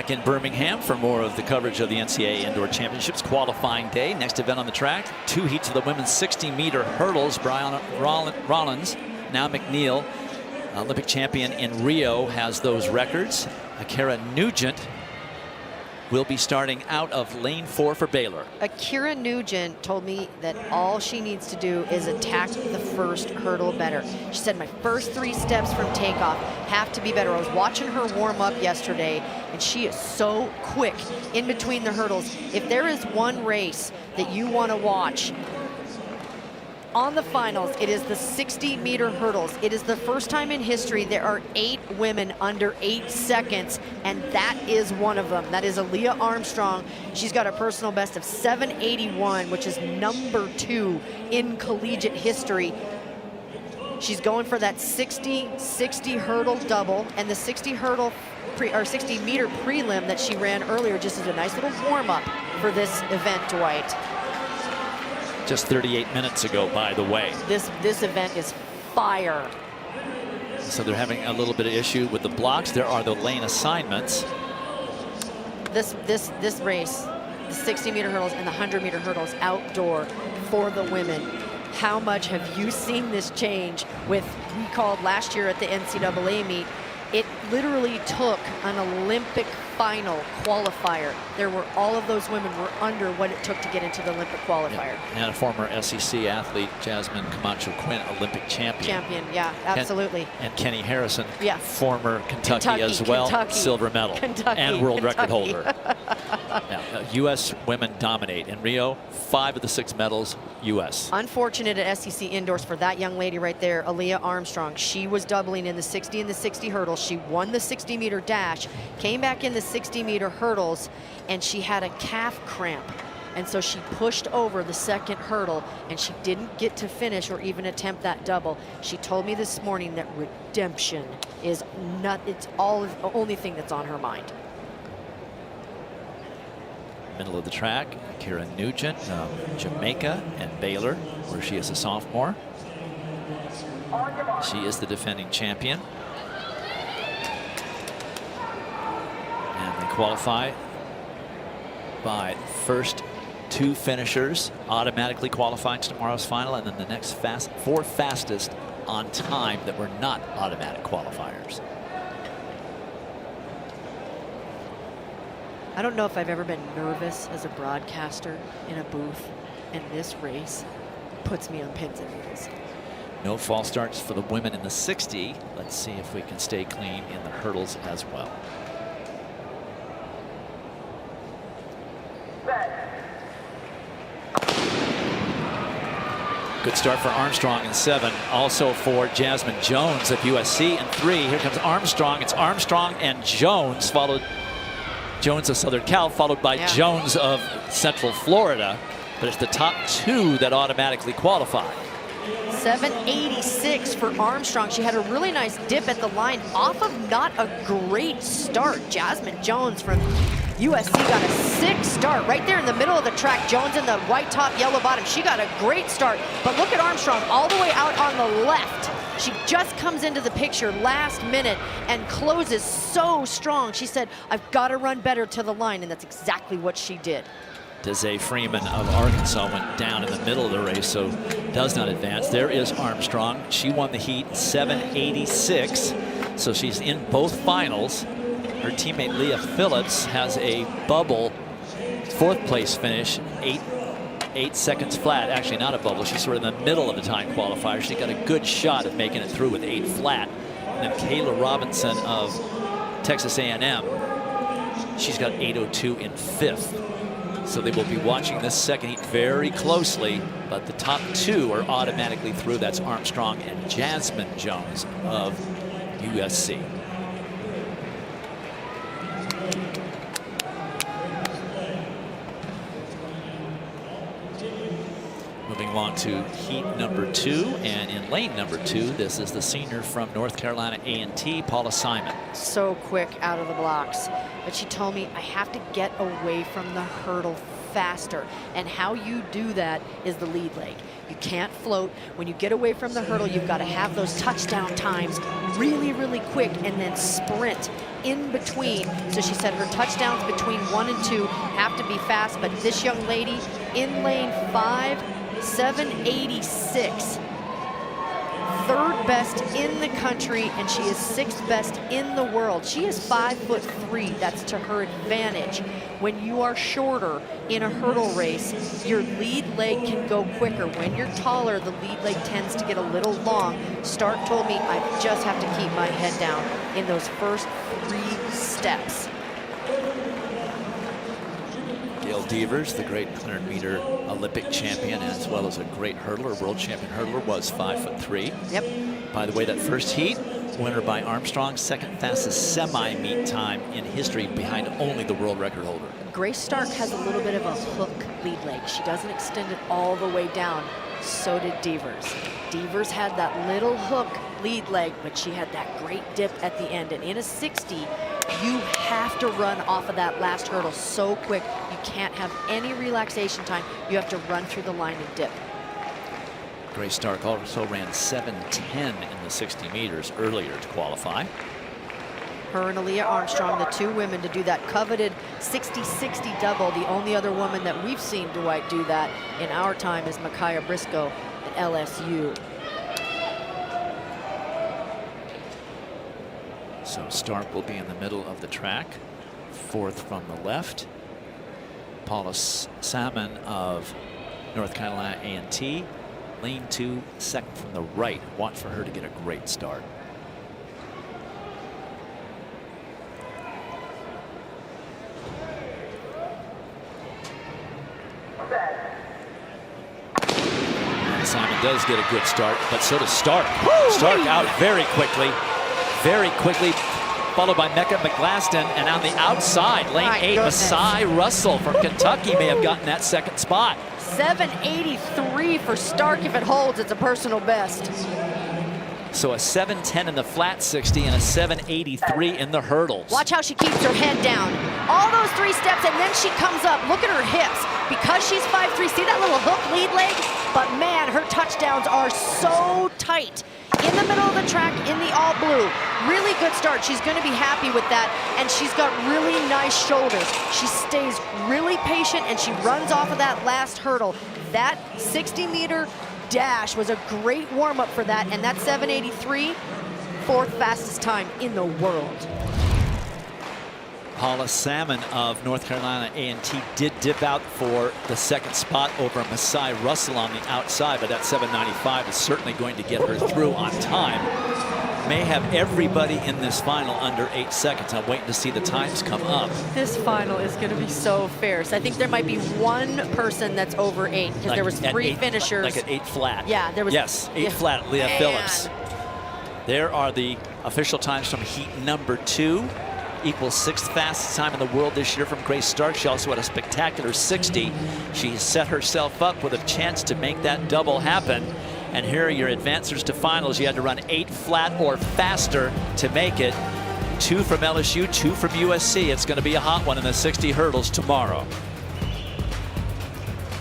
Back in Birmingham for more of the coverage of the NCAA Indoor Championships qualifying day. Next event on the track, 2 heats of the women's 60-meter hurdles. Brian Rollins, now McNeil, Olympic champion in Rio, has those records. Akira Nugent will be starting out of lane 4 for Baylor. Akira Nugent told me that all she needs to do is attack the first hurdle better. She said, my first 3 steps from takeoff have to be better. I was watching her warm up yesterday, and she is so quick in between the hurdles. If there is one race that you want to watch on the finals, it is the 60-meter hurdles. It is the first time in history there are 8 women under 8 seconds, and that is one of them. That is Aaliyah Armstrong. She's got a personal best of 781, which is #2 in collegiate history. She's going for that 60 hurdle double, and the 60-meter prelim that she ran earlier just as a nice little warm-up for this event, Dwight. Just 38 minutes ago, by the way. This event is fire. So they're having a little bit of issue with the blocks. There are the lane assignments. This race, the 60-meter hurdles and the 100-meter hurdles outdoor for the women. How much have you seen this change with, we called last year at the NCAA meet, it literally took an Olympic final qualifier. There were, all of those women were under what it took to get into the Olympic qualifier. Yeah. And a former SEC athlete, Jasmine Camacho Quinn, Olympic champion. Yeah, absolutely. And Kenny Harrison, yeah, former Kentucky as well, silver medal, and world record holder. Now, U.S. women dominate. In Rio, 5 of the 6 medals, U.S. Unfortunate at SEC indoors for that young lady right there, Alia Armstrong. She was doubling in the 60 and the 60 hurdles. She won the 60-meter dash, came back in the 60-meter hurdles, and she had a calf cramp. And so she pushed over the second hurdle, and she didn't get to finish or even attempt that double. She told me this morning that redemption is not, it's all the only thing that's on her mind. Middle of the track, Akira Nugent, Jamaica and Baylor, where she is a sophomore. She is the defending champion. And they qualify by first 2 finishers automatically qualifying to tomorrow's final, and then the next 4 fastest on time that were not automatic qualifiers. I don't know if I've ever been nervous as a broadcaster in a booth, and this race puts me on pins and needles. No false starts for the women in the 60. Let's see if we can stay clean in the hurdles as well. Good start for Armstrong in 7. Also for Jasmine Jones of USC in 3. Here comes Armstrong. It's Armstrong and Jones, followed Jones of Southern Cal, followed by Jones of Central Florida. But it's the top 2 that automatically qualify. 786 for Armstrong. She had a really nice dip at the line off of not a great start. Jasmine Jones from USC got a 6 start right there in the middle of the track. Jones in the white top, yellow bottom. She got a great start. But look at Armstrong all the way out on the left. She just comes into the picture last minute and closes so strong. She said, I've got to run better to the line, and that's exactly what she did. Desai Freeman of Arkansas went down in the middle of the race, so does not advance. There is Armstrong. She won the heat 786, so she's in both finals. Her teammate Leah Phillips has a bubble 4th place finish, 8 seconds flat. Actually not a bubble, she's sort of in the middle of the time qualifier. She got a good shot of making it through with 8 flat. And then Kayla Robinson of Texas A&M, she's got 8:02 in 5th. So they will be watching this second heat very closely, but the top 2 are automatically through. That's Armstrong and Jasmine Jones of USC. Moving along to heat number 2, and in lane number 2, this is the senior from North Carolina A&T, Paula Simon. So quick out of the blocks, but she told me I have to get away from the hurdle faster. And how you do that is the lead leg. You can't float. When you get away from the hurdle, you've got to have those touchdown times really, really quick and then sprint in between. So she said her touchdowns between 1 and 2 have to be fast, but this young lady in lane 5, 786. Third best in the country, and she is 6th best in the world. She is 5'3". That's to her advantage. When you are shorter in a hurdle race, your lead leg can go quicker. When you're taller, the lead leg tends to get a little long. Stark told me I just have to keep my head down in those first 3 steps. Gail Devers, the great 100-meter Olympic champion, as well as a great hurdler, world champion hurdler, was 5'3". Yep. By the way, that first heat, winner by Armstrong, second fastest semi-meet time in history behind only the world record holder. Grace Stark has a little bit of a hook lead leg. She doesn't extend it all the way down. So did Devers. Devers had that little hook lead leg, but she had that great dip at the end. And in a 60, you have to run off of that last hurdle so quick. You can't have any relaxation time. You have to run through the line and dip. Grace Stark also ran 7:10 in the 60 meters earlier to qualify. Her and Alia Armstrong, the 2 women to do that coveted 60-60 double. The only other woman that we've seen, Dwight, do that in our time is Micaiah Briscoe at LSU. So Stark will be in the middle of the track, 4th from the left. Paula Salmon of North Carolina A&T, lane 2, 2nd from the right. Watch for her to get a great start. Simon does get a good start, but so does Stark. Stark out very quickly, followed by Mecca McGlaston, and on the outside, lane 8, Masai Russell from Kentucky may have gotten that 2nd spot. 783 for Stark. If it holds, it's a personal best. So a 7:10 in the flat 60 and a 7:83 in the hurdles. Watch how she keeps her head down. All those 3 steps, and then she comes up. Look at her hips. Because she's 5'3", see that little hook lead leg? But man, her touchdowns are so tight. In the middle of the track, in the all blue. Really good start. She's going to be happy with that, and she's got really nice shoulders. She stays really patient, and she runs off of that last hurdle. That 60-meter dash was a great warm-up for that, and that 7:83, 4th fastest time in the world. Paula Salmon of North Carolina A&T did dip out for the 2nd spot over Masai Russell on the outside, but that 7:95 is certainly going to get her through on time. May have everybody in this final under 8 seconds. I'm waiting to see the times come up. This final is going to be so fierce. I think there might be 1 person that's over 8, because there was 3 finishers. Like at 8 flat. Yeah, there was. Yes, 8 flat, Leah Phillips. There are the official times from heat number 2. Equals 6th fastest time in the world this year from Grace Stark. She also had a spectacular 60. She set herself up with a chance to make that double happen. And here are your advancers to finals. You had to run 8 flat or faster to make it. 2 from LSU, 2 from USC. It's going to be a hot one in the 60 hurdles tomorrow.